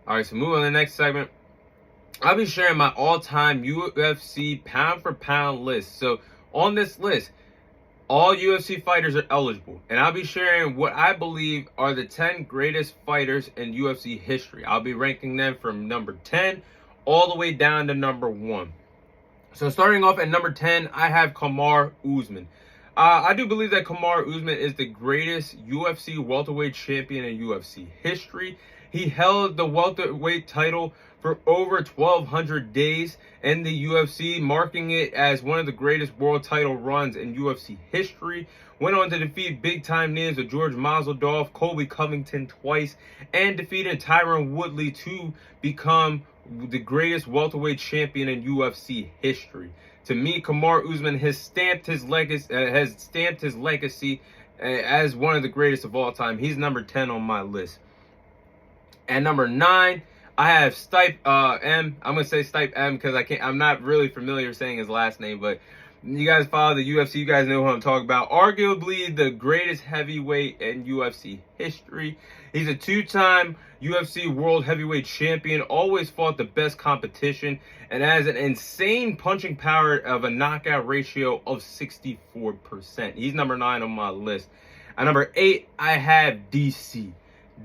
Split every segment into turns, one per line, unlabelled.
All right, so moving on to the next segment. I'll be sharing my all-time UFC pound-for-pound list. So on this list, all UFC fighters are eligible, and I'll be sharing what I believe are the 10 greatest fighters in UFC history. I'll be ranking them from number 10 all the way down to number 1. So starting off at number 10, I have Kamaru Usman. I do believe that Kamaru Usman is the greatest UFC welterweight champion in UFC history. He held the welterweight title for over 1,200 days in the UFC, marking it as one of the greatest world title runs in UFC history. Went on to defeat big-time names of George Masvidal, Colby Covington twice, and defeated Tyron Woodley to become the greatest welterweight champion in UFC history. To me, Kamaru Usman has stamped his legacy as one of the greatest of all time. He's number 10 on my list. At number 9, I have Stipe M. I'm gonna say Stipe M because I'm not really familiar saying his last name, but you guys follow the UFC, you guys know who I'm talking about. Arguably the greatest heavyweight in UFC history. He's a 2-time UFC World Heavyweight Champion, always fought the best competition, and has an insane punching power of a knockout ratio of 64%. He's number 9 on my list. At number 8, I have DC.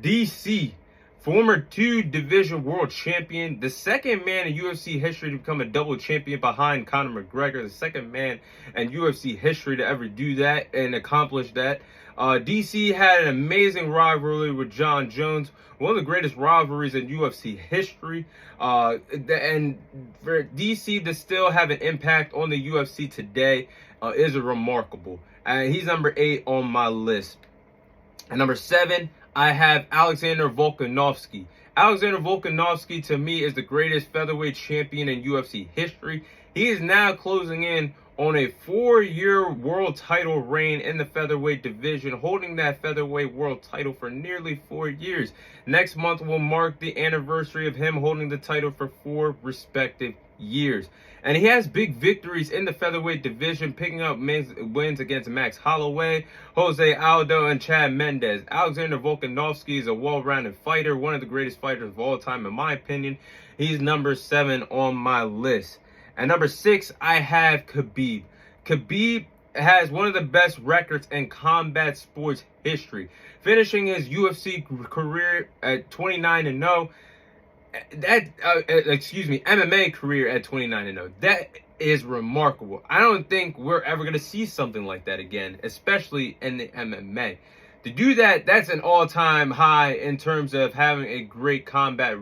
DC, former 2-division world champion, the second man in UFC history to become a double champion behind Conor McGregor, the second man in UFC history to ever do that and accomplish that. DC had an amazing rivalry with John Jones, one of the greatest rivalries in UFC history. And for DC to still have an impact on the UFC today is remarkable. He's number 8 on my list. At number 7, I have Alexander Volkanovski. Alexander Volkanovski, to me, is the greatest featherweight champion in UFC history. He is now closing in on a 4-year world title reign in the featherweight division, holding that featherweight world title for nearly 4 years. Next month will mark the anniversary of him holding the title for 4 respective years. And he has big victories in the featherweight division, picking up wins against Max Holloway, Jose Aldo, and Chad Mendes. Alexander Volkanovski is a well-rounded fighter, one of the greatest fighters of all time, in my opinion. He's number 7 on my list. At number 6, I have Khabib. Khabib has one of the best records in combat sports history, finishing his UFC career at 29-0. MMA career at 29-0. That is remarkable. I don't think we're ever going to see something like that again, especially in the MMA. To do that, that's an all-time high in terms of having a great combat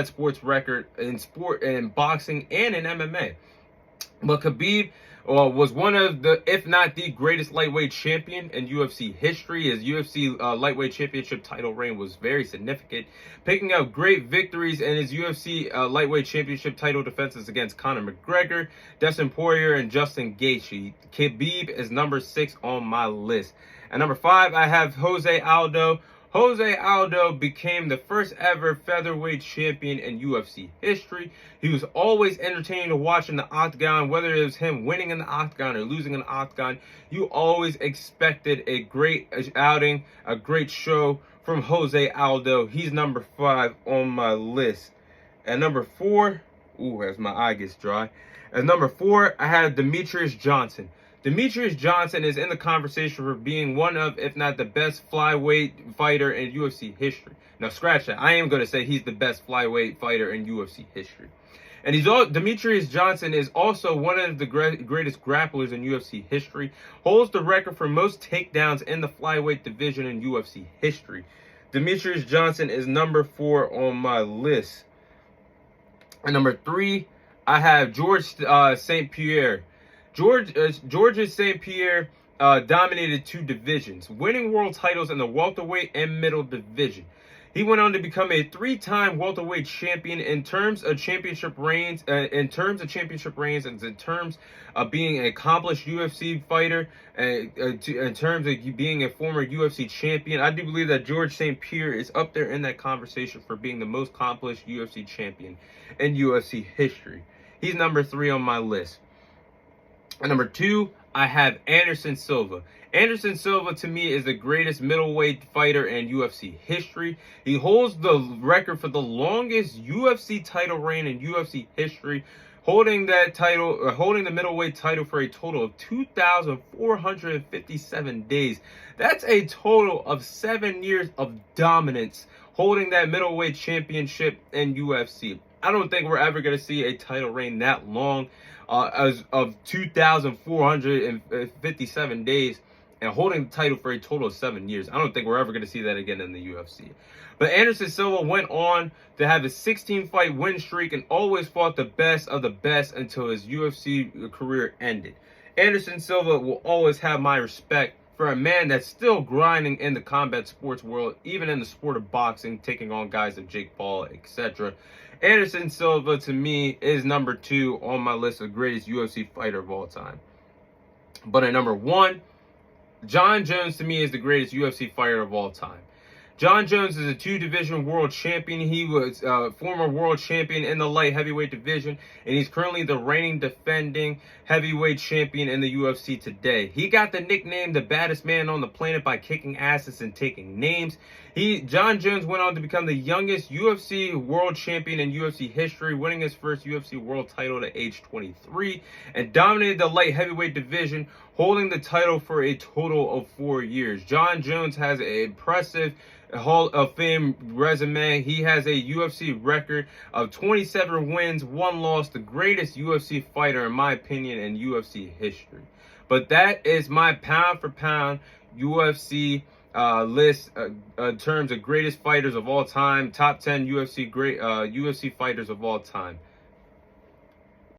sports record in boxing and in MMA. But Khabib was one of the, if not the greatest lightweight champion in UFC history. His UFC lightweight championship title reign was very significant, picking up great victories in his UFC lightweight championship title defenses against Conor McGregor, Dustin Poirier, and Justin Gaethje. Khabib is number 6 on my list. At number 5, I have Jose Aldo. Jose Aldo became the first ever featherweight champion in UFC history. He was always entertaining to watch in the octagon, whether it was him winning in the octagon or losing in the octagon. You always expected a great outing, a great show from Jose Aldo. He's number 5 on my list. At number 4, as my eye gets dry. At number 4, I have Demetrius Johnson. Demetrius Johnson is in the conversation for being one of, if not the best flyweight fighter in UFC history. Now, scratch that. I am going to say he's the best flyweight fighter in UFC history. And Demetrius Johnson is also one of the greatest grapplers in UFC history. Holds the record for most takedowns in the flyweight division in UFC history. Demetrius Johnson is number 4 on my list. And number 3, I have Georges St. Pierre. Georges St. Pierre dominated 2 divisions, winning world titles in the welterweight and middle division. He went on to become a 3-time welterweight champion in terms of championship reigns, and in terms of being an accomplished UFC fighter, in terms of being a former UFC champion. I do believe that Georges St. Pierre is up there in that conversation for being the most accomplished UFC champion in UFC history. He's number 3 on my list. At number 2, I have Anderson Silva. Anderson Silva, to me, is the greatest middleweight fighter in UFC history. He holds the record for the longest UFC title reign in UFC history, holding the middleweight title for a total of 2,457 days. That's a total of 7 years of dominance, holding that middleweight championship in UFC. I don't think we're ever going to see a title reign that long, as of 2,457 days, and holding the title for a total of 7 years. I don't think we're ever going to see that again in the UFC. But Anderson Silva went on to have a 16-fight win streak and always fought the best of the best until his UFC career ended. Anderson Silva will always have my respect for a man that's still grinding in the combat sports world, even in the sport of boxing, taking on guys like Jake Paul, etc. Anderson Silva, to me, is number 2 on my list of greatest UFC fighter of all time. But at number 1, Jon Jones, to me, is the greatest UFC fighter of all time. Jon Jones is a 2-division world champion. He was a former world champion in the light heavyweight division, and he's currently the reigning defending heavyweight champion in the UFC today. He got the nickname the baddest man on the planet by kicking asses and taking names. Jon Jones went on to become the youngest UFC world champion in UFC history, winning his first UFC world title at age 23, and dominated the light heavyweight division, holding the title for a total of 4 years. Jon Jones has an impressive Hall of Fame resume. He has a UFC record of 27 wins, 1 loss, the greatest UFC fighter, in my opinion, in UFC history. But that is my pound for pound UFC list in terms of greatest fighters of all time, top 10 UFC fighters of all time.